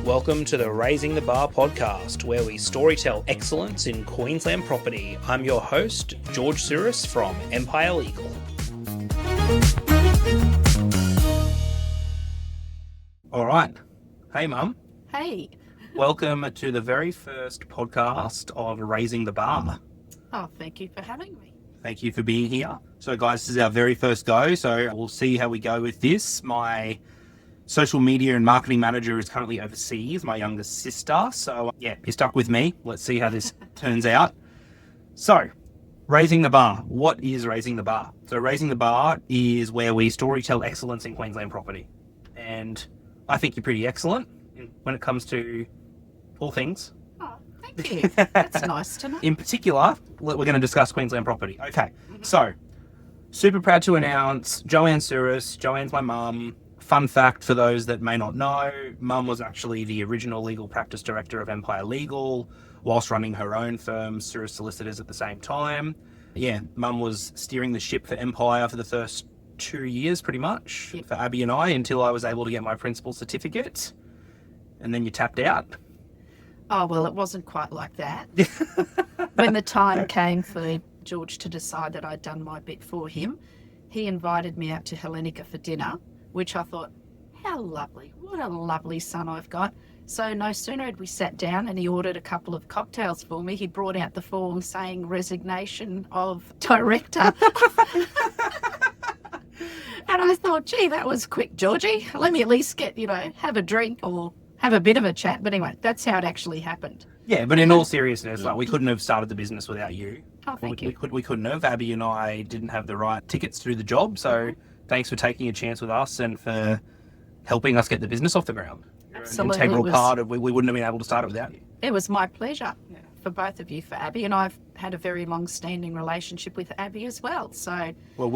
Welcome to the Raising the Bar podcast, where we storytell excellence in Queensland property. I'm your host, Joanne Sourris from Empire Legal. All right. Hey, Mum. Hey. Welcome to the very first podcast of Raising the Bar. Oh, thank you for having me. Thank you for being here. So, guys, this is our very first go, so we'll see how we go with this. My social media and marketing manager is currently overseas, my youngest sister. So, yeah, you're stuck with me. Let's see how this turns out. So, Raising the Bar. What is Raising the Bar? So, Raising the Bar is where we storytell excellence in Queensland property. And I think you're pretty excellent when it comes to all things. Oh, thank you. That's nice to know. In particular, we're going to discuss Queensland property. Okay, so super proud to announce Joanne Sourris. Joanne's my mum. Fun fact for those that may not know, Mum was actually the original legal practice director of Empire Legal whilst running her own firm, Sourris Solicitors, at the same time. Yeah, Mum was steering the ship for Empire for the first 2 years, pretty much, for Abby and I, until I was able to get my principal certificate. And then you tapped out. Oh, well, it wasn't quite like that. When the time came for George to decide that I'd done my bit for him, he invited me out to Hellenica for dinner, which I thought, how lovely. What a lovely son I've got. So no sooner had we sat down and he ordered a couple of cocktails for me, he brought out the form saying resignation of director. And I thought, gee, that was quick, Georgie. Let me at least get, have a drink or have a bit of a chat. But anyway, that's how it actually happened. Yeah, but in all seriousness, we couldn't have started the business without you. Oh, thank you. We couldn't have. Abby and I didn't have the right tickets to do the job. So thanks for taking a chance with us and for helping us get the business off the ground. Absolutely. An integral part of we wouldn't have been able to start it without you. It was my pleasure for both of you, for Abby. And I've had a very long-standing relationship with Abby as well. So, well,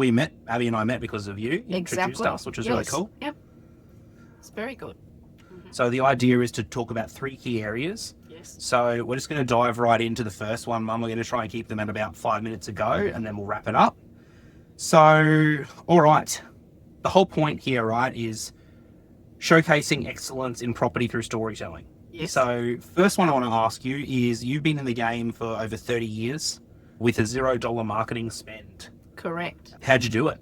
Abby and I met because of you. You introduced us, which was really cool. Yep. It's very good. So the idea is to talk about 3 key areas. Yes. So we're just going to dive right into the first one, Mum. We're going to try and keep them at about 5 minutes ago, and then we'll wrap it up. So, all right. The whole point here, right, is showcasing excellence in property through storytelling. Yes. So first one I want to ask you is, you've been in the game for over 30 years with a $0 marketing spend. Correct. How'd you do it?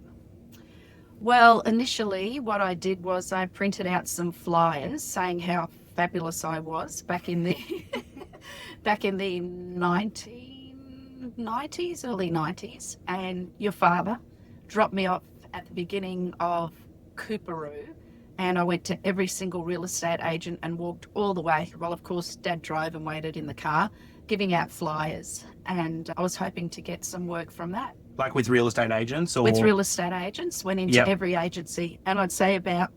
Well, initially what I did was I printed out some flyers saying how fabulous I was back in the 1990s, early 90s, and your father dropped me off at the beginning of Cooperoo, and I went to every single real estate agent and walked all the way. Well, of course, Dad drove and waited in the car, giving out flyers, and I was hoping to get some work from that. Like with real estate agents? Or... With real estate agents, went into every agency, and I'd say about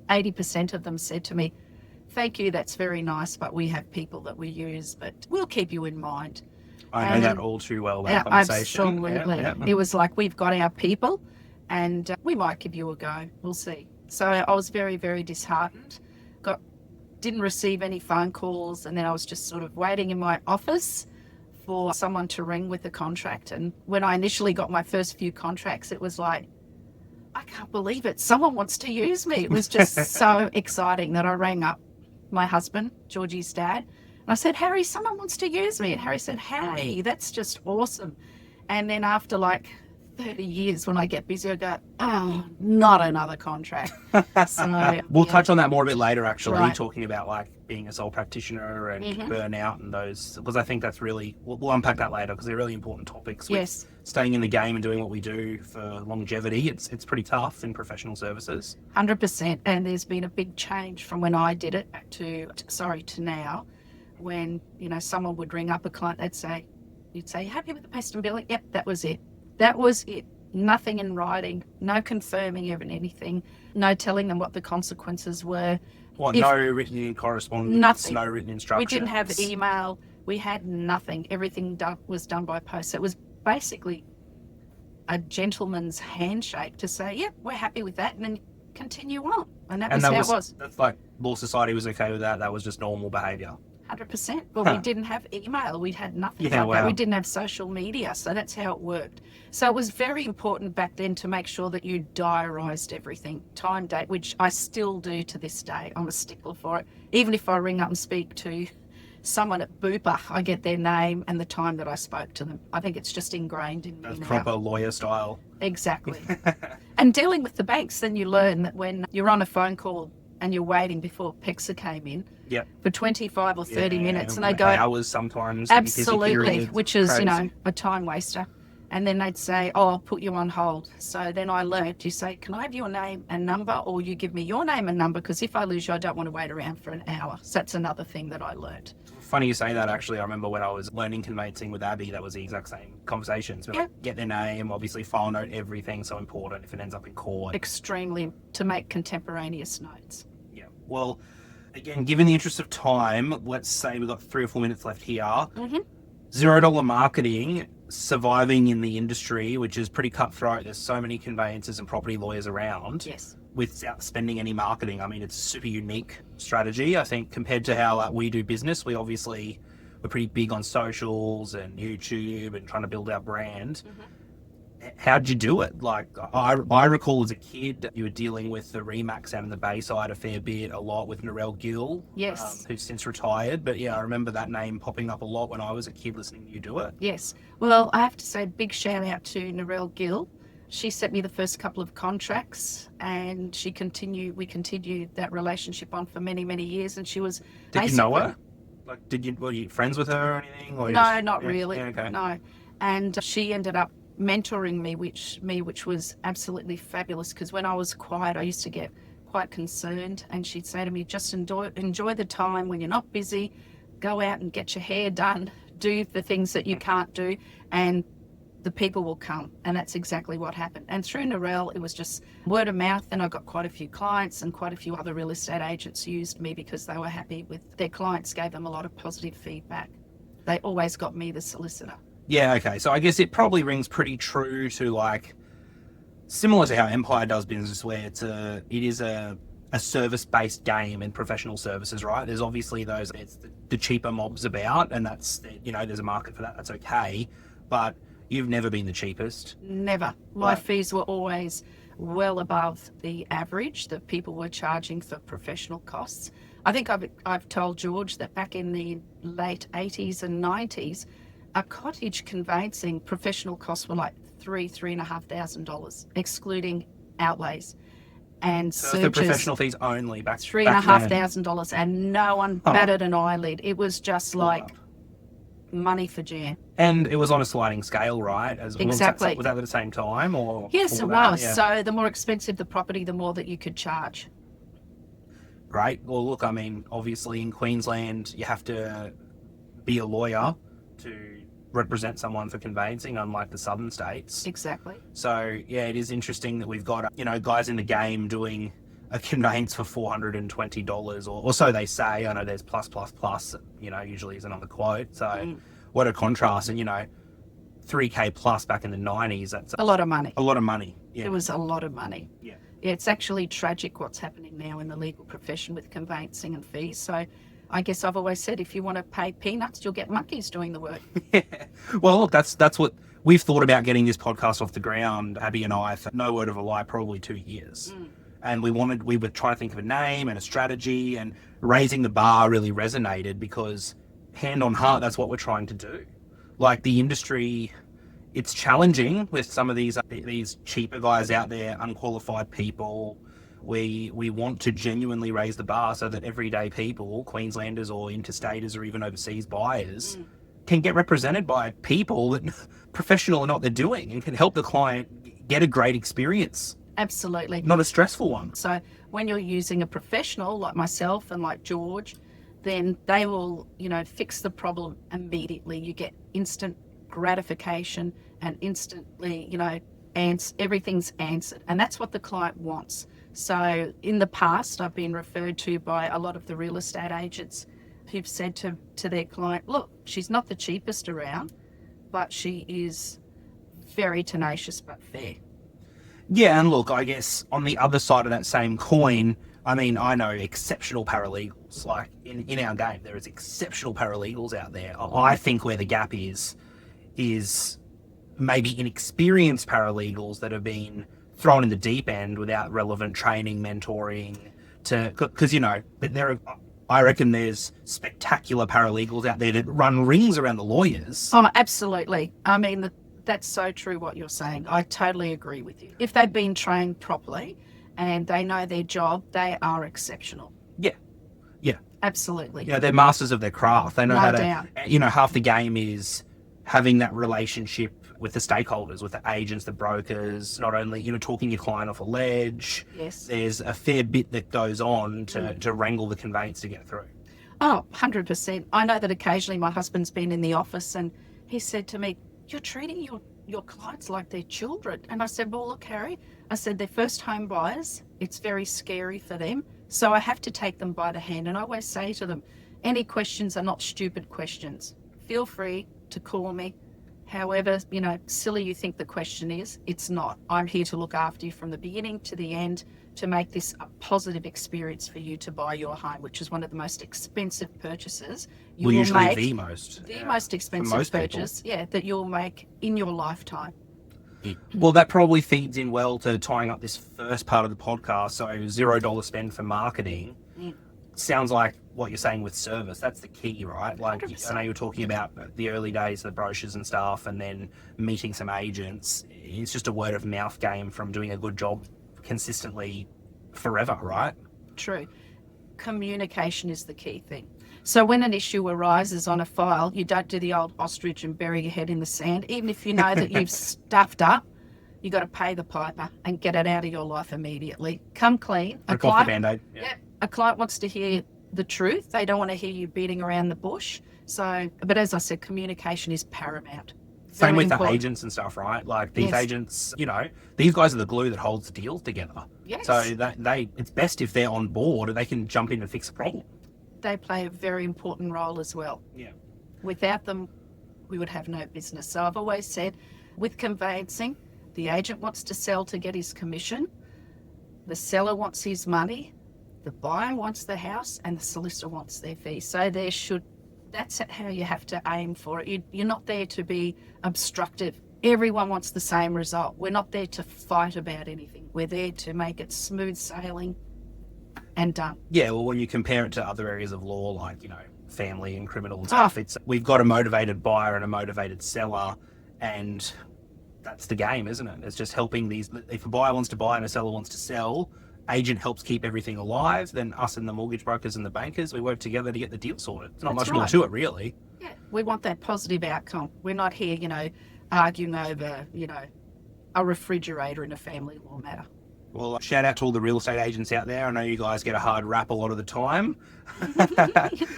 80% of them said to me, thank you, that's very nice, but we have people that we use, but we'll keep you in mind. I know that all too well, that conversation. Absolutely. Yeah. It was like, we've got our people, and we might give you a go. We'll see. So I was very, very disheartened. Didn't receive any phone calls, and then I was just sort of waiting in my office for someone to ring with a contract. And when I initially got my first few contracts, it was like, I can't believe it. Someone wants to use me. It was just so exciting that I rang up my husband, Georgie's dad, and I said, Harry, someone wants to use me. And Harry said, hey, that's just awesome. And then after like 30 years, when I get busy, I go, oh, not another contract. So, we'll touch on that more a bit later, actually, talking about like being a sole practitioner and burnout and those, because I think that's really, we'll unpack that later because they're really important topics. Yes. Staying in the game and doing what we do for longevity, it's pretty tough in professional services. 100%. And there's been a big change from when I did it to now, when, someone would ring up a client, you'd say, happy with the pest and billing? Yep, that was it. That was it. Nothing in writing, no confirming anything, no telling them what the consequences were. No written correspondence, nothing. No written instructions. We didn't have email. We had nothing. Everything was done by post. So it was basically a gentleman's handshake to say, yep, we're happy with that, and then continue on. And that was how it was. That's like Law Society was okay with that. That was just normal behaviour. 100%. Well, Huh. we didn't have email. We had nothing Yeah, like that. wow. We didn't have social media. So that's how it worked. So it was very important back then to make sure that you diarised everything, time, date, which I still do to this day. I'm a stickler for it. Even if I ring up and speak to someone at Bupa, I get their name and the time that I spoke to them. I think it's just ingrained in me That's now. proper lawyer style. Exactly. And dealing with the banks, then you learn that when you're on a phone call and you're waiting before PEXA came in Yep. for 25 or 30 minutes, and they go, hours sometimes. in busy absolutely, periods. which is, you Crazy. know, a time waster. And then they'd say, oh, I'll put you on hold. So then I learnt, you say, can I have your name and number, or you give me your name and number, because if I lose you, I don't want to wait around for an hour. So that's another thing that I learnt. Funny you say that, actually. I remember when I was learning conveyancing with Abby, that was the exact same conversations. Yeah. Get their name, obviously file note everything, so important if it ends up in court. Extremely, to make contemporaneous notes. Yeah. Well, again, given the interest of time, let's say we've got 3 or 4 minutes left here. Mm-hmm. $0 marketing, surviving in the industry, which is pretty cutthroat. There's so many conveyancers and property lawyers around. Yes. Without spending any marketing. I mean, it's a super unique strategy, I think, compared to how we do business. We're pretty big on socials and YouTube and trying to build our brand. Mm-hmm. How'd you do it? Like, I recall as a kid, you were dealing with the Remax out in the Bayside a fair bit, a lot with Narelle Gill, Yes. who's since retired. But yeah, I remember that name popping up a lot when I was a kid listening to you do it. Yes. Well, I have to say big shout out to Narelle Gill. She sent me the first couple of contracts, and we continued that relationship on for many, many years. And she was Did you know her? Like, were you friends with her or anything? Or No, not really. Yeah, okay. No. And she ended up mentoring me, which was absolutely fabulous, because when I was quiet, I used to get quite concerned, and she'd say to me, just enjoy the time when you're not busy, go out and get your hair done, do the things that you can't do, and the people will come. And that's exactly what happened. And through Narelle, it was just word of mouth, and I got quite a few clients, and quite a few other real estate agents used me because they were happy with their clients, gave them a lot of positive feedback. They always got me the solicitor. Yeah, okay. So I guess it probably rings pretty true to, like, similar to how Empire does business, where it is a service-based game in professional services, right? There's obviously it's the cheaper mobs about, and that's, there's a market for that. That's okay. But you've never been the cheapest. Never. My Right. fees were always well above the average that people were charging for professional costs. I think I've told George that back in the late 80s and 90s, a cottage conveyancing professional costs were like $3,500, excluding outlays and So the searches. professional fees only back then. $3,500, and no one Oh. batted an eyelid. It was just like money for jam. And it was on a sliding scale, right? Exactly. Was that at the same time, or? Yes, before it that? was. Yeah. So the more expensive the property, the more that you could charge. Great. Well, look, I mean, obviously in Queensland, you have to be a lawyer to represent someone for conveyancing, unlike the southern states. Exactly. So, yeah, it is interesting that we've got, guys in the game doing a conveyance for $420, or so they say. I know there's plus, usually is another quote. So, what a contrast. And, $3K plus back in the 90s, that's A lot of money. a lot of money. Yeah. It was a lot of money. Yeah. It's actually tragic what's happening now in the legal profession with conveyancing and fees. So I guess I've always said, if you want to pay peanuts, you'll get monkeys doing the work. Yeah. Well, look, that's what we've thought about getting this podcast off the ground, Abby and I, for no word of a lie, probably 2 years. And we were trying to think of a name and a strategy, and raising the bar really resonated, because hand on heart, that's what we're trying to do. Like, the industry, it's challenging with some of these cheaper guys out there, unqualified people. We want to genuinely raise the bar so that everyday people, Queenslanders or interstaters or even overseas buyers, can get represented by people that, professional or not, they're doing, and can help the client get a great experience, Absolutely. not a stressful one. So when you're using a professional like myself and like George, then they will, fix the problem immediately. You get instant gratification and instantly, everything's answered. And that's what the client wants. So in the past, I've been referred to by a lot of the real estate agents who've said to their client, look, she's not the cheapest around, but she is very tenacious but fair. Yeah, and look, I guess on the other side of that same coin, I mean, I know exceptional paralegals. Like in our game, there is exceptional paralegals out there. I think where the gap is maybe inexperienced paralegals that have been thrown in the deep end without relevant training, mentoring. Because I reckon there's spectacular paralegals out there that run rings around the lawyers. Oh, absolutely. I mean, that's so true what you're saying. I totally agree with you. If they've been trained properly and they know their job, they are exceptional. Yeah. Absolutely. They're masters of their craft. They know how to, doubt. Half the game is having that relationship with the stakeholders, with the agents, the brokers, not only, talking your client off a ledge. Yes. There's a fair bit that goes on to wrangle the conveyance to get through. Oh, 100%. I know that occasionally my husband's been in the office and he said to me, "You're treating your clients like they're children." And I said, "Well, look, Harry," I said, "they're first home buyers. It's very scary for them. So I have to take them by the hand." And I always say to them, any questions are not stupid questions. Feel free to call me. However, silly you think the question is, it's not. I'm here to look after you from the beginning to the end to make this a positive experience for you to buy your home, which is one of the most expensive purchases you will usually make. the most Expensive purchase, that you'll make in your lifetime. Well, that probably feeds in well to tying up this first part of the podcast. So $0 spend for marketing. Sounds like what you're saying with service. That's the key, right? Like 100%. I know you're talking about the early days, the brochures and stuff, and then meeting some agents. It's just a word of mouth game from doing a good job consistently forever, right? True. Communication is the key thing. So when an issue arises on a file, you don't do the old ostrich and bury your head in the sand. Even if you know that you've stuffed up, you got to pay the piper and get it out of your life immediately. Come clean. Rip off the Band-Aid. Yeah. A client wants to hear the truth. They don't want to hear you beating around the bush. So, but as I said, communication is paramount. Same Very with the important. agents and stuff, right? Like these Yes. agents, these guys are the glue that holds the deals together. Yes. So it's best if they're on board and they can jump in and fix a problem. They play a very important role as well. Yeah. Without them, we would have no business. So I've always said, with conveyancing, the agent wants to sell to get his commission, the seller wants his money, the buyer wants the house, and the solicitor wants their fee. So that's how you have to aim for it. You're not there to be obstructive. Everyone wants the same result. We're not there to fight about anything. We're there to make it smooth sailing and done. Yeah, well, when you compare it to other areas of law, like, family and criminal and stuff, we've got a motivated buyer and a motivated seller, and that's the game, isn't it? It's just helping if a buyer wants to buy and a seller wants to sell, agent helps keep everything alive, then us and the mortgage brokers and the bankers, we work together to get the deal sorted. It's not That's much more right. to it, really. Yeah, we want that positive outcome. We're not here, arguing over, a refrigerator in a family law matter. Well, shout out to all the real estate agents out there. I know you guys get a hard rap a lot of the time.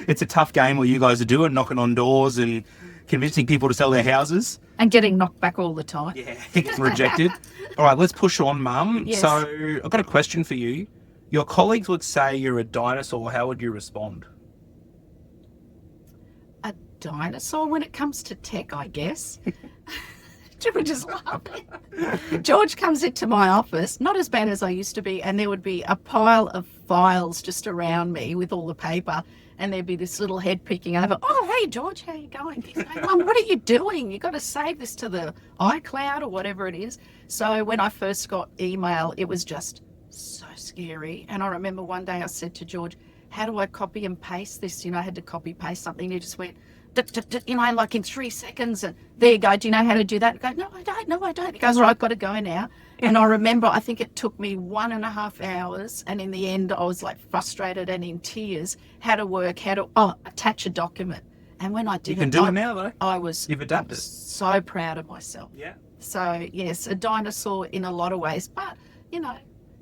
It's a tough game what you guys are doing, knocking on doors and convincing people to sell their houses. And getting knocked back all the time. Yeah, getting rejected. All right, let's push on, Mum. Yes. So I've got a question for you. Your colleagues would say you're a dinosaur. How would you respond? A dinosaur when it comes to tech, I guess. We're just laughing. George comes into my office, not as bad as I used to be, and there would be a pile of files just around me with all the paper, and there'd be this little head peeking over. "Oh, hey, George, how you going?" He's like, "Mum, what are you doing? You got to save this to the iCloud or whatever it is." So when I first got email, it was just so scary. And I remember one day I said to George, "How do I copy and paste this?" I had to copy paste something. He just went, like in 3 seconds, and there you go. "Do you know how to do that?" I go, No, I don't. He goes, "Right, I've got to go now." And I remember, I think it took me 1.5 hours, and in the end, I was like frustrated and in tears, how to attach a document. And when I did You can do it now, though. You've adapted. So proud of myself. Yeah. So yes, a dinosaur in a lot of ways, but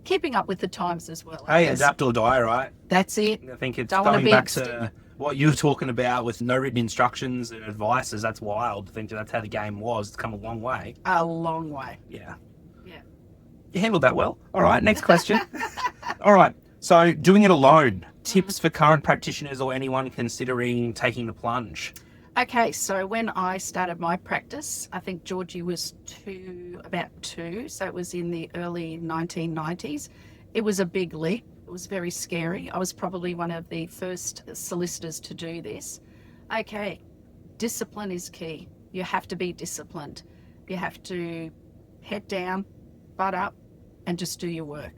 keeping up with the times as well. Hey, adapt or die, right? That's it. I think it's Don't wanna going be back to what you were talking about with no written instructions and advices. That's wild. I think that's how the game was. It's come a long way. A long way. Yeah. Yeah. You handled that well. All right, next question. All right, so doing it alone. Tips for current practitioners or anyone considering taking the plunge. Okay, so when I started my practice, I think Georgie was about two, so it was in the early 1990s. It was a big leap. It was very scary. I was probably one of the first solicitors to do this. Okay, discipline is key. You have to be disciplined. You have to head down, butt up, and just do your work.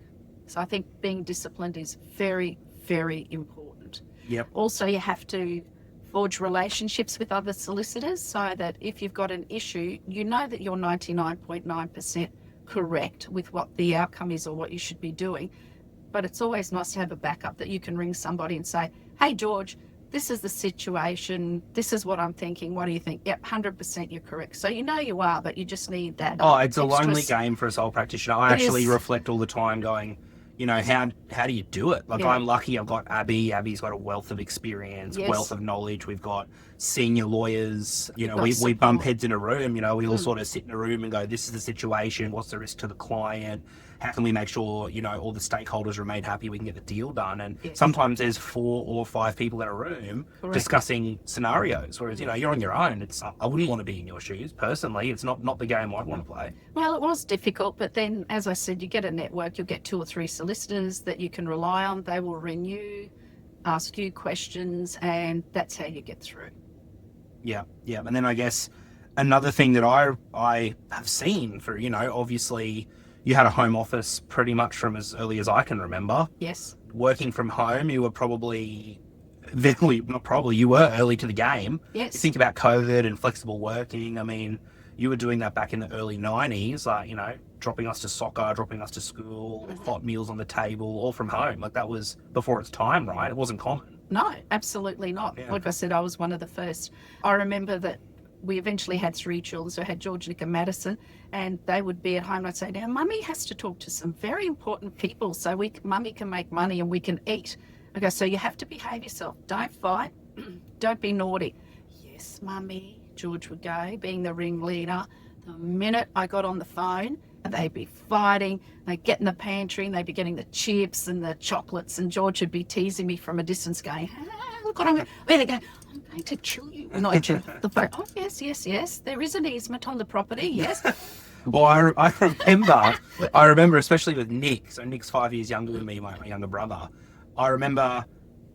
So I think being disciplined is very, very important. Yep. Also, you have to forge relationships with other solicitors so that if you've got an issue, you know that you're 99.9% correct with what the outcome is or what you should be doing. But it's always nice to have a backup that you can ring somebody and say, hey, George, this is the situation. This is what I'm thinking. What do you think? Yep, 100% you're correct. So you know you are, but you just need that. Oh, it's a lonely game for a sole practitioner. I actually reflect all the time going, you know, how do you do it? Like, I'm lucky I've got Abby. Abby's got a wealth of experience, wealth of knowledge. We've got senior lawyers. You know, we bump heads in a room. You know, we all sort of sit in a room and go, this is the situation. What's the risk to the client? How can we make sure, you know, all the stakeholders remain happy, we can get the deal done? And sometimes there's 4 or 5 people in a room discussing scenarios, whereas, you know, you're on your own. I wouldn't want to be in your shoes, personally. It's not the game I'd want to play. Well, it was difficult, but then, as I said, you get a network. You'll get 2 or 3 solicitors that you can rely on. They will ring you, ask you questions, and that's how you get through. Yeah. And then I guess another thing that I have seen for, you know, obviously you had a home office pretty much from as early as I can remember. Yes. Working from home, you were you were early to the game. Yes. You think about COVID and flexible working. I mean, you were doing that back in the early 90s, like, you know, dropping us to soccer, dropping us to school, hot meals on the table, all from home. Like, that was before its time, right? It wasn't common. No, absolutely not. Yeah. Like I said, I was one of the first. I remember that we eventually had 3 children. So I had George, Nick and Madison, and they would be at home. And I'd say, now, Mummy has to talk to some very important people so Mummy can make money and we can eat. I go, so you have to behave yourself. Don't fight. Don't be naughty. Yes, Mummy, George would go, being the ringleader. The minute I got on the phone, they'd be fighting. They'd get in the pantry and they'd be getting the chips and the chocolates, and George would be teasing me from a distance going, look what I'm going to, where they go, I'm going to kill you. And I check the phone. Oh, yes. There is an easement on the property, yes. Well, I remember, especially with Nick. So Nick's 5 years younger than me, my younger brother. I remember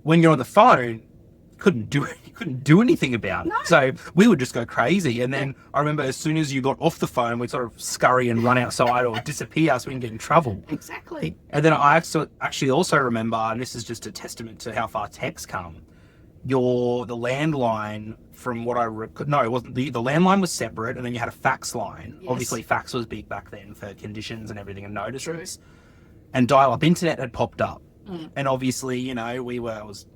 when you're on the phone, couldn't do anything about it. No. So we would just go crazy. And then I remember as soon as you got off the phone, we'd sort of scurry and run outside or disappear so we didn't get in trouble. Exactly. And then I actually also remember, and this is just a testament to how far tech's come, the landline from what it wasn't. The landline was separate, and then you had a fax line. Yes. Obviously, fax was big back then for conditions and everything and notices. True. And dial-up internet had popped up. And obviously, you know, I was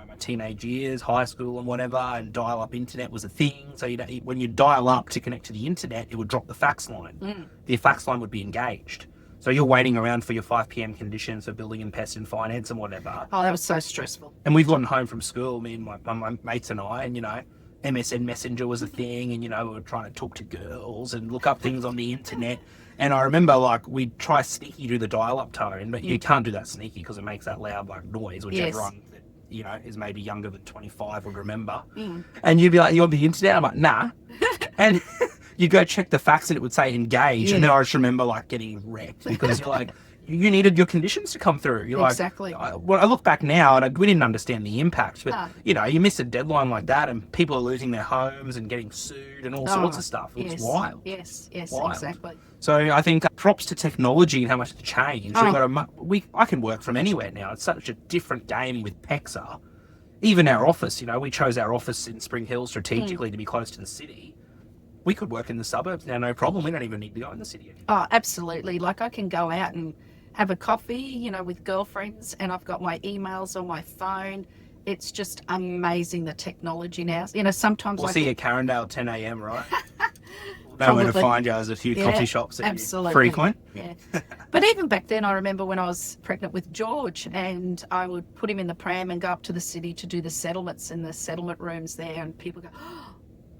my teenage years, high school and whatever, and dial-up internet was a thing. So when you dial up to connect to the internet, it would drop the fax line. The fax line would be engaged. So you're waiting around for your 5 p.m. conditions for building and pest and finance and whatever. Oh, that was so stressful. And we've gotten home from school, me and my mates and I, and, you know, MSN Messenger was a thing, and, you know, we were trying to talk to girls and look up things on the internet. And I remember, like, we'd try sneaky do the dial-up tone, but you can't do that sneaky because it makes that loud, like, noise, which everyone that, you know, is maybe younger than 25 would remember. And you'd be like, you on the internet? I'm like, nah. And you'd go check the fax and it would say engage. And then I just remember, like, getting wrecked because you're like, you needed your conditions to come through. You're exactly. Like, I look back now and we didn't understand the impact, but you know, you miss a deadline like that and people are losing their homes and getting sued and all sorts of stuff. It was wild. Yes, wild. Exactly. So I think props to technology and how much it's changed. I can work from anywhere now. It's such a different game with PEXA. Even our office, you know, we chose our office in Spring Hill strategically to be close to the city. We could work in the suburbs now, no problem. We don't even need to go in the city anymore. Oh, absolutely. Like, I can go out and have a coffee, you know, with girlfriends, and I've got my emails on my phone. It's just amazing, the technology now. You know, sometimes we'll see you at Carindale 10 a.m, right? Know where to find you. There's a few coffee shops that you frequent. Yeah. But even back then, I remember when I was pregnant with George, and I would put him in the pram and go up to the city to do the settlements in the settlement rooms there, and people go, oh,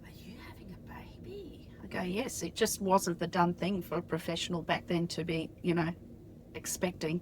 are you having a baby? I go, yes. It just wasn't the done thing for a professional back then to be, you know, expecting.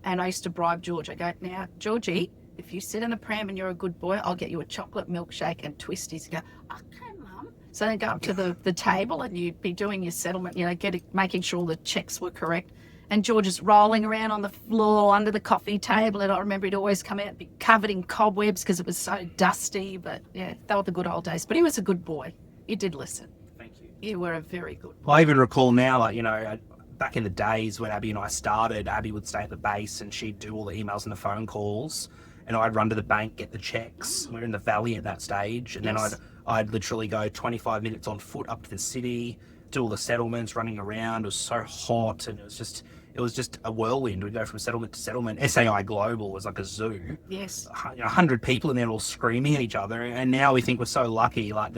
And I used to bribe George. I go, now, Georgie, if you sit in a pram and you're a good boy, I'll get you a chocolate milkshake and twisties. You go, okay, Mum. So then go up to the table and you'd be doing your settlement, you know, making sure the checks were correct. And George is rolling around on the floor under the coffee table. And I remember he'd always come out be covered in cobwebs because it was so dusty. But yeah, they were the good old days. But he was a good boy. He did listen. Thank you. You were a very good boy. Well, I even recall now, like, you know, back in the days when Abby and I started, Abby would stay at the base and she'd do all the emails and the phone calls. And I'd run to the bank, get the checks. We were in the valley at that stage. And then I'd literally go 25 minutes on foot up to the city, do all the settlements, running around. It was so hot, and it was just a whirlwind. We'd go from settlement to settlement. SAI Global was like a zoo. Yes. 100 people in there all screaming at each other. And now we think we're so lucky, like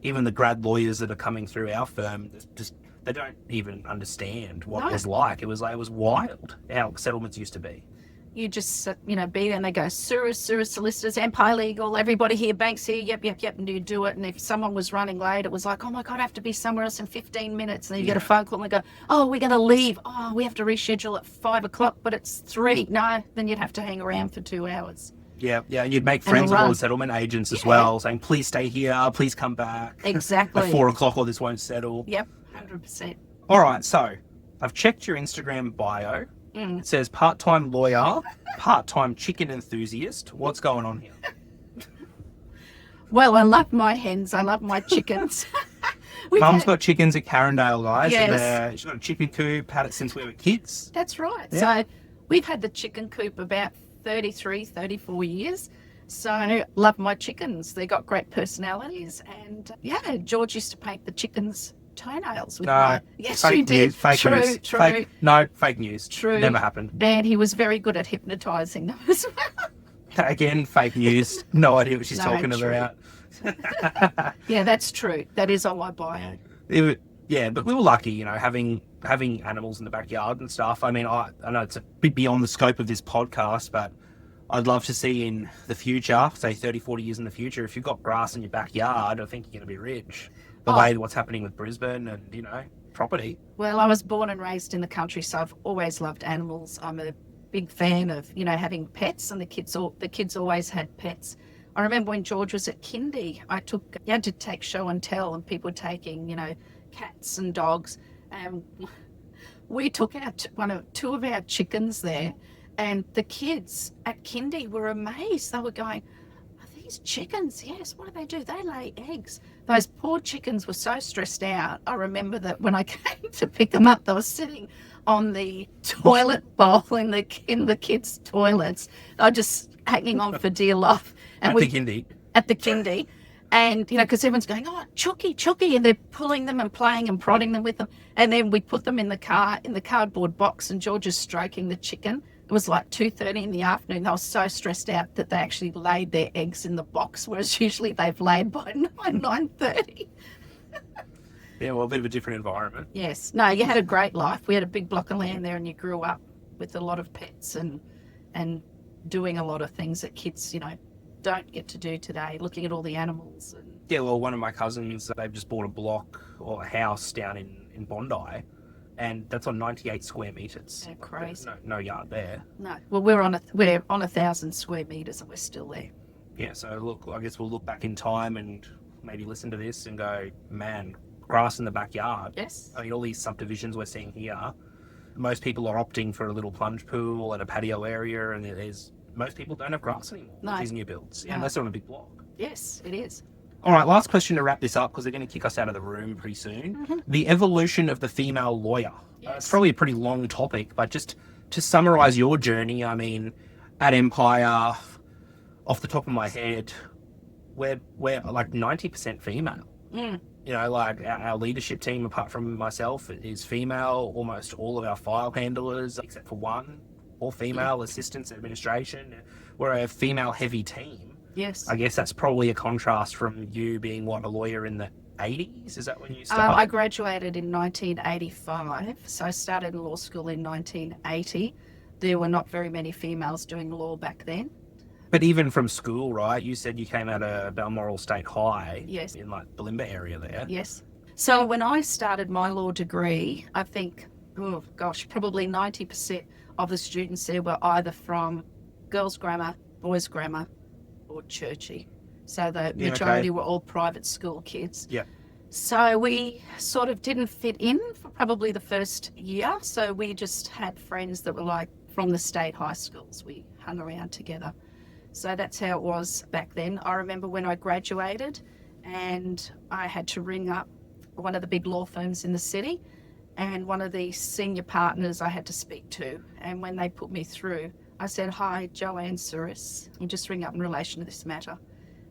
even the grad lawyers that are coming through our firm, just they don't even understand what it was like. It was wild how settlements used to be. You just, be there and they go, Sourris Solicitors, Empire Legal, everybody here, banks here, yep, and you do it. And if someone was running late, it was like, oh my God, I have to be somewhere else in 15 minutes. And then you get a phone call and they go, oh, we're going to leave. Oh, we have to reschedule at 5 o'clock, but it's 3. No, then you'd have to hang around for 2 hours. Yeah, and you'd make friends with all the settlement agents as well, saying, please stay here, please come back. Exactly. At 4 o'clock or this won't settle. Yep, 100%. All right, so I've checked your Instagram bio. It says part-time lawyer, part-time chicken enthusiast. What's going on here? Well, I love my hens. I love my chickens. Mum's got chickens at Carindale, guys. Yes. And she's got a chicken coop, had it since we were kids. That's right. Yeah. So we've had the chicken coop about 33, 34 years. So love my chickens. They got great personalities. And George used to paint the chickens' toenails with yes, fake you did. News, fake true, news. true. Fake news. True. Never happened. And he was very good at hypnotising them as well. Again, fake news. No idea what she's talking true. about. Yeah, that's true. That is on my bio. But we were lucky, having animals in the backyard and stuff. I mean, I know it's a bit beyond the scope of this podcast, but I'd love to see in the future, say 30, 40 years in the future, if you've got grass in your backyard, I think you're going to be rich. The way what's happening with Brisbane and, property. Well, I was born and raised in the country, so I've always loved animals. I'm a big fan of, having pets, and the kids always had pets. I remember when George was at kindy, you had to take show and tell, and people were taking, cats and dogs. And we took out two of our chickens there, and the kids at kindy were amazed. They were going, chickens, yes, what do? They lay eggs. Those poor chickens were so stressed out. I remember that when I came to pick them up, they were sitting on the toilet bowl in the kids' toilets. They were just hanging on for dear life. And the kindy. At the kindy. And, because everyone's going, oh, Chucky, and they're pulling them and playing and prodding them with them. And then we put them in the car, in the cardboard box, and George is stroking the chicken. It was like 2:30 in the afternoon. They were so stressed out that they actually laid their eggs in the box, whereas usually they've laid by 9:30. Yeah, well, a bit of a different environment. Yes. No, you had a great life. We had a big block of land there, and you grew up with a lot of pets and doing a lot of things that kids, don't get to do today, looking at all the animals. Yeah, well, one of my cousins, they've just bought a block or a house down in Bondi. And that's on 98 square metres. They're crazy. No yard there. No. Well, we're on 1,000 square metres and we're still there. Yeah, so look, I guess we'll look back in time and maybe listen to this and go, man, grass in the backyard. Yes. I mean, all these subdivisions we're seeing here, most people are opting for a little plunge pool and a patio area, and most people don't have grass anymore with these new builds, unless they're on a big block. Yes, it is. All right, last question to wrap this up, because they're going to kick us out of the room pretty soon. Mm-hmm. The evolution of the female lawyer. Yes. It's probably a pretty long topic, but just to summarise your journey, I mean, at Empire, off the top of my head, we're like 90% female. Mm. Like our leadership team, apart from myself, is female. Almost all of our file handlers, except for one, all female assistants, administration. We're a female-heavy team. Yes. I guess that's probably a contrast from you being, a lawyer in the 80s? Is that when you started? I graduated in 1985, so I started law school in 1980. There were not very many females doing law back then. But even from school, right? You said you came out of Balmoral State High. Yes. In like Bulimba area there. Yes. So when I started my law degree, I think, probably 90% of the students there were either from girls' grammar, boys' grammar, or churchy. So the majority were all private school kids. Yeah. So we sort of didn't fit in for probably the first year. So we just had friends that were like from the state high schools. We hung around together. So that's how it was back then. I remember when I graduated and I had to ring up one of the big law firms in the city, and one of the senior partners I had to speak to. And when they put me through, I said, "Hi, Joanne Sourris. You just ring up in relation to this matter."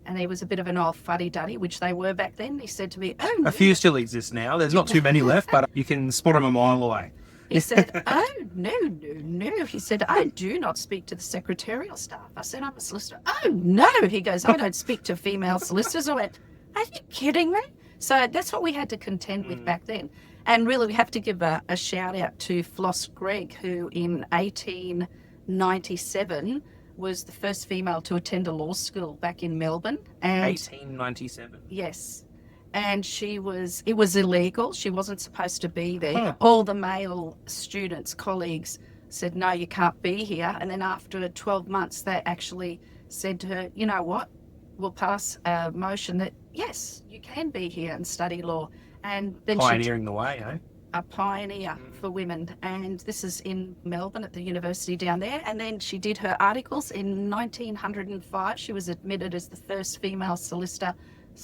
And he was a bit of an old fuddy-duddy, which they were back then. He said to me, "Oh, no." A few still exist now. There's not too many left, but you can spot them a mile away. He said, "Oh, no, no, no." He said, "I do not speak to the secretarial staff." I said, "I'm a solicitor." "Oh, no." He goes, "I don't speak to female solicitors." I went, "Are you kidding me?" So that's what we had to contend with back then. And really, we have to give a shout out to Floss Gregg, who in 1897 was the first female to attend a law school back in Melbourne. And 1897. yes. And it was illegal. She wasn't supposed to be there. Huh. All the male students, colleagues said, "No, you can't be here." And then after 12 months, they actually said to her, "You know what? We'll pass a motion that, yes, you can be here and study law." And then Pioneering the way, eh? a pioneer for women. And this is in Melbourne at the university down there. And then she did her articles in 1905. She was admitted as the first female solicitor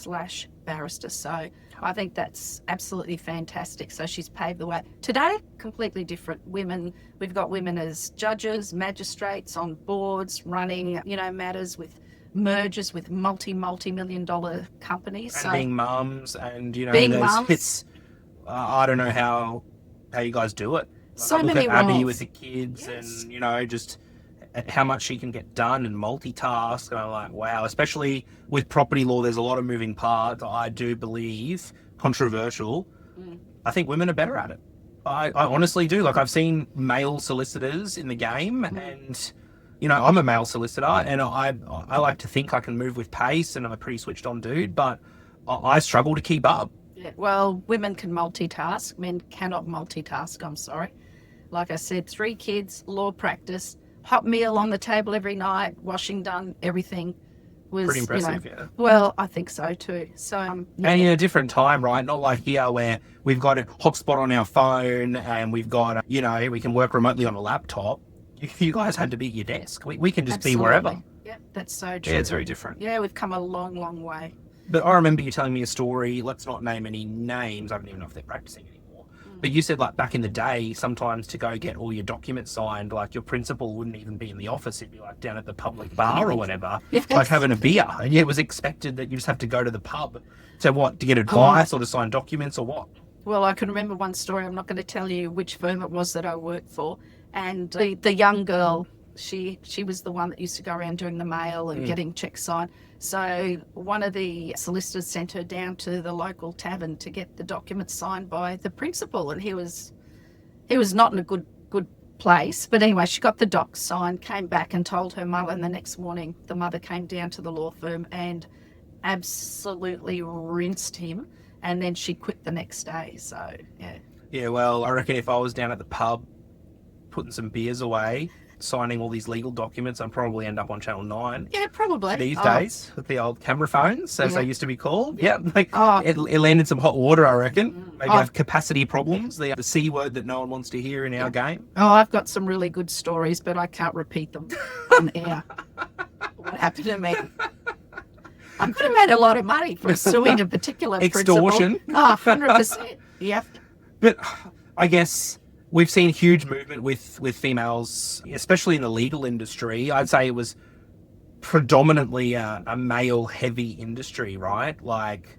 / barrister. So I think that's absolutely fantastic. So she's paved the way. Today, completely different. We've got women as judges, magistrates, on boards, running, matters with mergers with multi-million dollar companies. And being mums, and being there's mums. It's I don't know how you guys do it. So I look many at Abby roles. with the kids, Yes. and just how much she can get done and multitask. And I'm like, wow. Especially with property law, there's a lot of moving parts. I do believe controversial. I think women are better at it. I honestly do. Like, I've seen male solicitors in the game, and I'm a male solicitor, and I like to think I can move with pace, and I'm a pretty switched on dude, but I struggle to keep up. Yeah, well, women can multitask. Men cannot multitask, I'm sorry. Like I said, 3 kids, law practice, hot meal on the table every night, washing done, everything was Pretty impressive, yeah. Well, I think so too. So yeah. And in a different time, right? Not like here where we've got a hotspot on our phone and we've got, we can work remotely on a laptop. You guys had to be at your desk. We can just be wherever. Yeah, that's so true. Yeah, it's very different. Yeah, we've come a long, long way. But I remember you telling me a story. Let's not name any names. I don't even know if they're practicing anymore. But you said, like, back in the day, sometimes to go get all your documents signed, like, your principal wouldn't even be in the office. He'd be, like, down at the public bar or whatever, Yes. like having a beer. And yeah, it was expected that you just have to go to the pub. So what, to get advice or to sign documents or what? Well, I can remember one story. I'm not going to tell you which firm it was that I worked for. And the young girl, she was the one that used to go around doing the mail and getting checks signed. So one of the solicitors sent her down to the local tavern to get the documents signed by the principal, and he was not in a good place. But anyway, she got the docs signed, came back and told her mother, and the next morning the mother came down to the law firm and absolutely rinsed him, and then she quit the next day. So yeah. Yeah, well, I reckon if I was down at the pub putting some beers away, signing all these legal documents, I'd probably end up on Channel 9. Yeah, probably. These days, with the old camera phones, as Yeah. they used to be called. Yeah, like Oh. it landed some hot water, I reckon. Maybe have capacity problems, the C word that no one wants to hear in our game. Oh, I've got some really good stories, but I can't repeat them on air. What happened to me? I could have made a lot of money from suing a particular Extortion. principal. Oh, 100%. Yep. But I guess we've seen huge movement with females, especially in the legal industry. I'd say it was predominantly a male-heavy industry, right? Like,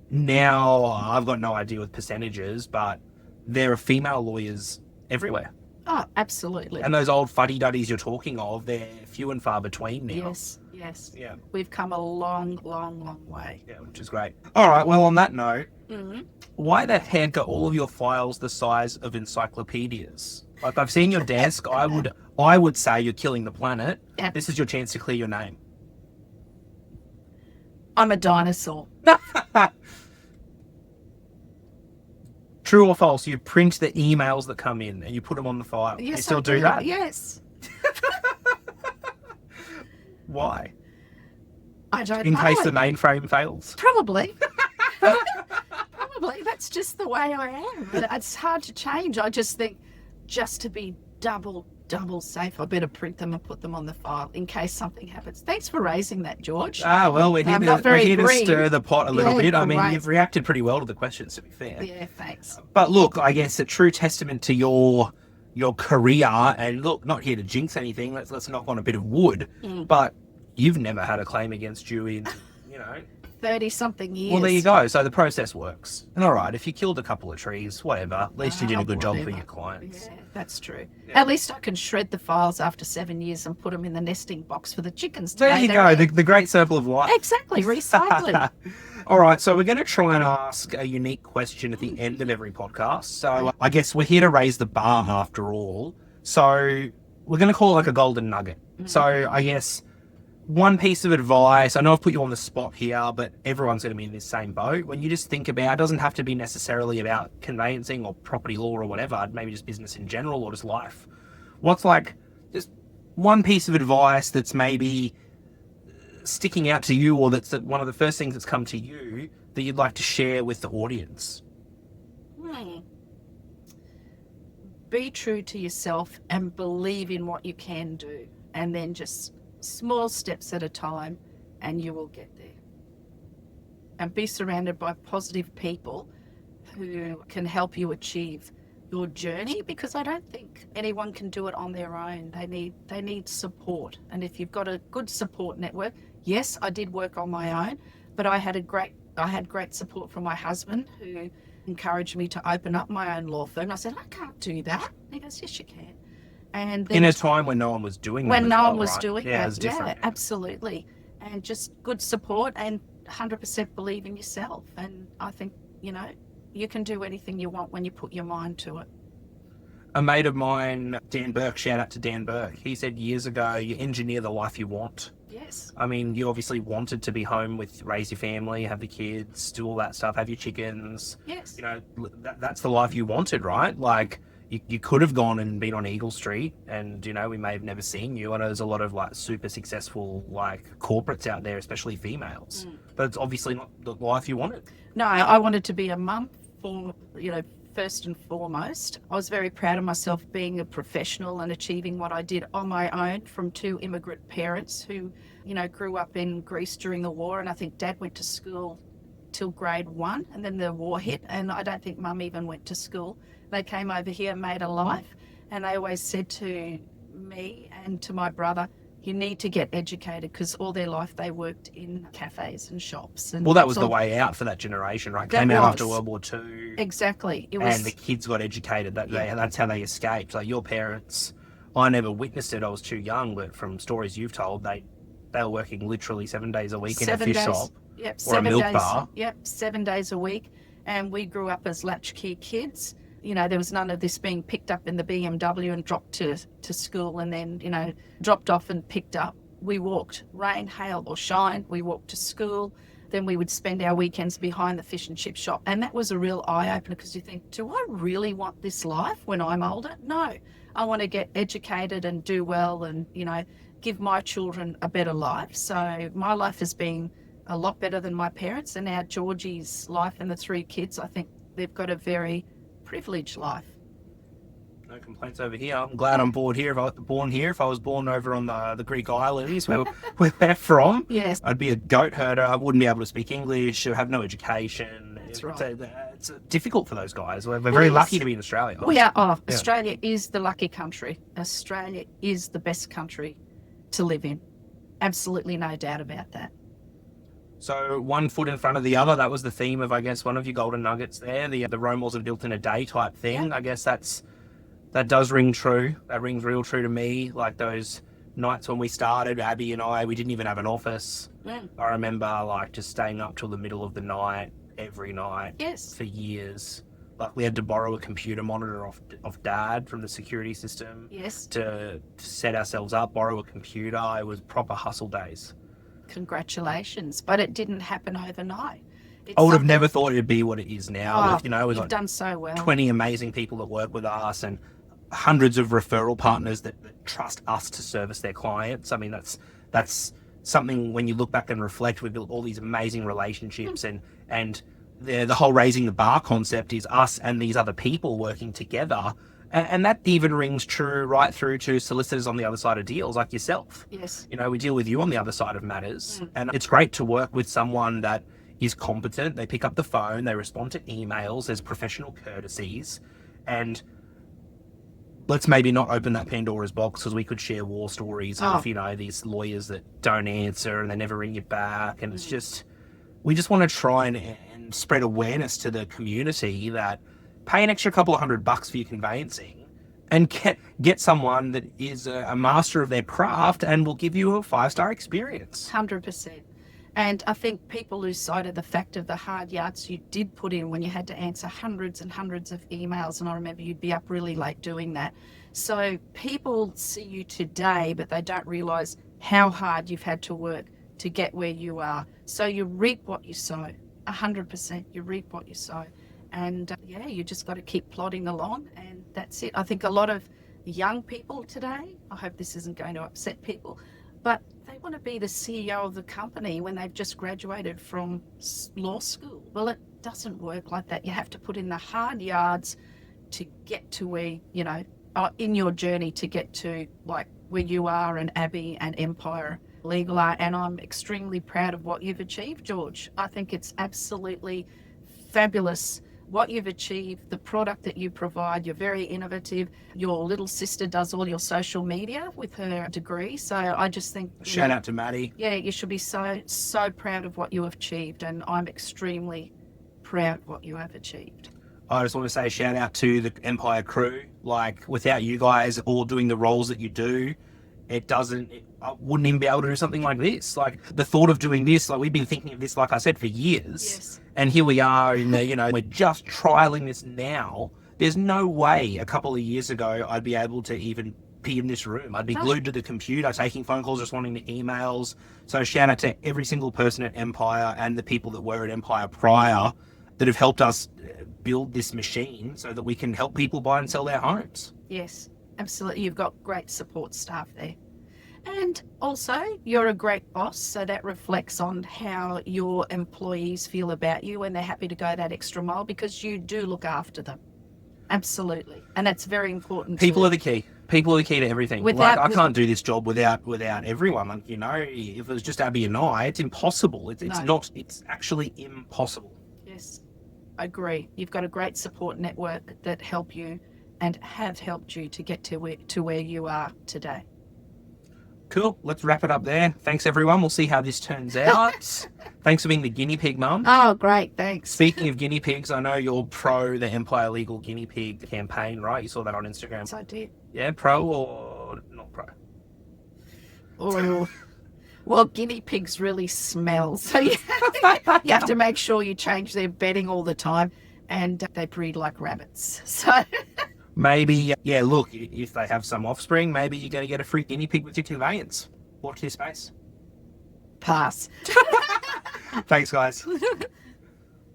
now, I've got no idea with percentages, but there are female lawyers everywhere. Oh, absolutely. And those old fuddy-duddies you're talking of, they're few and far between now. Yes. Yeah. We've come a long, long, long way. Yeah, which is great. All right, well, on that note, Mm-hmm. why the heck are all of your files the size of encyclopedias? Like, I've seen your desk. I would say you're killing the planet. Yeah. This is your chance to clear your name. I'm a dinosaur. True or false? You print the emails that come in and you put them on the file. Yes, you still I do that? Yes. Why? I don't In know. case the mainframe fails. Probably. Probably. that's just the way I am. It's hard to change. I just think just to be double safe, I better print them and put them on the file in case something happens. Thanks for raising that, George. Well, we're here, we're here to stir the pot a little bit. I mean, great. you've reacted pretty well to the questions, to be fair. Yeah, thanks. But look, I guess a true testament to your career, and look, not here to jinx anything, let's knock on a bit of wood, but you've never had a claim against you in, 30-something years. Well, there you go. So the process works. And all right, if you killed a couple of trees, whatever, at least you did a good job for your clients. Yeah, that's true. Yeah. At least I can shred the files after 7 years and put them in the nesting box for the chickens to There you go, the great circle of life. Exactly, recycling. All right, so we're going to try and ask a unique question at the end of every podcast. So I guess we're here to raise the bar after all. So we're going to call it like a golden nugget. So I guess one piece of advice, I know I've put you on the spot here, but everyone's going to be in this same boat. When you just think about, it doesn't have to be necessarily about conveyancing or property law or whatever, maybe just business in general or just life. What's like just one piece of advice that's maybe sticking out to you, or that's one of the first things that's come to you that you'd like to share with the audience? Be true to yourself and believe in what you can do, and then just small steps at a time and you will get there. And be surrounded by positive people who can help you achieve your journey, because I don't think anyone can do it on their own. They need support. And if you've got a good support network, yes, I did work on my own, but I had great support from my husband, who encouraged me to open up my own law firm. I said, I can't do that. He goes, yes, you can. And then, in a time when no one was doing that. When no one was doing that. it Was different. Yeah, absolutely. And just good support and 100% believe in yourself. And I think, you can do anything you want when you put your mind to it. A mate of mine, Dan Burke, shout out to Dan Burke, he said years ago, you engineer the life you want. Yes. I mean, you obviously wanted to be home raise your family, have the kids, do all that stuff, have your chickens. Yes. That's the life you wanted, right? Like, you could have gone and been on Eagle Street and, we may have never seen you. I know there's a lot of super successful corporates out there, especially females. But it's obviously not the life you wanted. No, I wanted to be a mum first and foremost. I was very proud of myself being a professional and achieving what I did on my own from two immigrant parents who, grew up in Greece during the war. And I think Dad went to school till grade 1 and then the war hit. And I don't think Mum even went to school. They came over here and made a life. And they always said to me and to my brother, you need to get educated, because all their life they worked in cafes and shops. And well, that was the way out for that generation, right? Came out after World War II. Exactly. And the kids got educated. That's how they escaped. Like your parents, I never witnessed it. I was too young, but from stories you've told, they were working literally 7 days a week in a fish shop or a milk bar. Yep, 7 days a week. And we grew up as latchkey kids. There was none of this being picked up in the BMW and dropped to school and then, dropped off and picked up. We walked, rain, hail or shine, we walked to school. Then we would spend our weekends behind the fish and chip shop. And that was a real eye-opener, because you think, do I really want this life when I'm older? No, I want to get educated and do well and, give my children a better life. So my life has been a lot better than my parents. And now Georgie's life and the 3 kids, I think they've got a very privileged life. No complaints over here. I'm glad I'm born here. If I was born over on the Greek islands where they're from, yes, I'd be a goat herder. I wouldn't be able to speak English or have no education. That's right. It's difficult for those guys. We're very lucky to be in Australia. We are. Australia is the lucky country. Australia is the best country to live in. Absolutely no doubt about that. So one foot in front of the other, that was the theme of, I guess, one of your golden nuggets there, the Rome wasn't built in a day type thing. Yeah. I guess that does ring true. That rings real true to me. Like those nights when we started, Abby and I, we didn't even have an office. Yeah. I remember just staying up till the middle of the night, every night. Yes. For years. We had to borrow a computer monitor off Dad from the security system. Yes. To set ourselves up, borrow a computer. It was proper hustle days. Congratulations, but it didn't happen overnight. I would have never thought it'd be what it is now. We've done so well. 20 amazing people that work with us and hundreds of referral partners that trust us to service their clients. I mean, that's something when you look back and reflect, we've built all these amazing relationships and the whole raising the bar concept is us and these other people working together. And that even rings true right through to solicitors on the other side of deals like yourself. Yes. You know, we deal with you on the other side of matters. And it's great to work with someone that is competent. They pick up the phone, they respond to emails, there's professional courtesies. And let's maybe not open that Pandora's box, because we could share war stories of, you know, these lawyers that don't answer and they never ring you back. And it's just, we just want to try and spread awareness to the community that pay an extra couple of $100 for your conveyancing and get someone that is a master of their craft and will give you a 5-star experience. 100%. And I think people lose sight of the fact of the hard yards you did put in when you had to answer hundreds and hundreds of emails. And I remember you'd be up really late doing that. So people see you today, but they don't realise how hard you've had to work to get where you are. So you reap what you sow. 100%. You reap what you sow. And yeah, you just got to keep plodding along, and that's it. I think a lot of young people today, I hope this isn't going to upset people, but they want to be the CEO of the company when they've just graduated from law school. Well, it doesn't work like that. You have to put in the hard yards to get to where, you know, in your journey to get to like where you are and Abby and Empire Legal are. And I'm extremely proud of what you've achieved, George. I think it's absolutely fabulous what you've achieved, the product that you provide. You're very innovative. Your little sister does all your social media with her degree. So I just think... Shout out to Maddie. Yeah, you should be so proud of what you have achieved. And I'm extremely proud of what you have achieved. I just want to say shout out to the Empire crew. Like, without you guys all doing the roles that you do, I wouldn't even be able to do something like this. Like, the thought of doing this, like, we've been thinking of this, like I said, for years. Yes. And here we are, we're just trialing this now. There's no way a couple of years ago I'd be able to even be in this room. I'd be glued to the computer, taking phone calls, responding to emails. So shout out to every single person at Empire and the people that were at Empire prior that have helped us build this machine so that we can help people buy and sell their homes. Yes, absolutely. You've got great support staff there. And also, you're a great boss, so that reflects on how your employees feel about you when they're happy to go that extra mile, because you do look after them. Absolutely. And that's very important. People are the key. People are the key to everything. I can't do this job without everyone. Like, if it was just Abby and I, it's impossible. It's actually impossible. Yes, I agree. You've got a great support network that help you and have helped you to get to where you are today. Cool. Let's wrap it up there. Thanks, everyone. We'll see how this turns out. Thanks for being the guinea pig, Mum. Oh, great. Thanks. Speaking of guinea pigs, I know you're pro the Empire Legal Guinea Pig campaign, right? You saw that on Instagram. Yes, I did. Yeah, pro or not pro? Oh, well, guinea pigs really smell. So you have to make sure you change their bedding all the time, and they breed like rabbits. So... Maybe, look, if they have some offspring, maybe you're going to get a free guinea pig with your conveyance. Watch this space. Pass. Thanks, guys.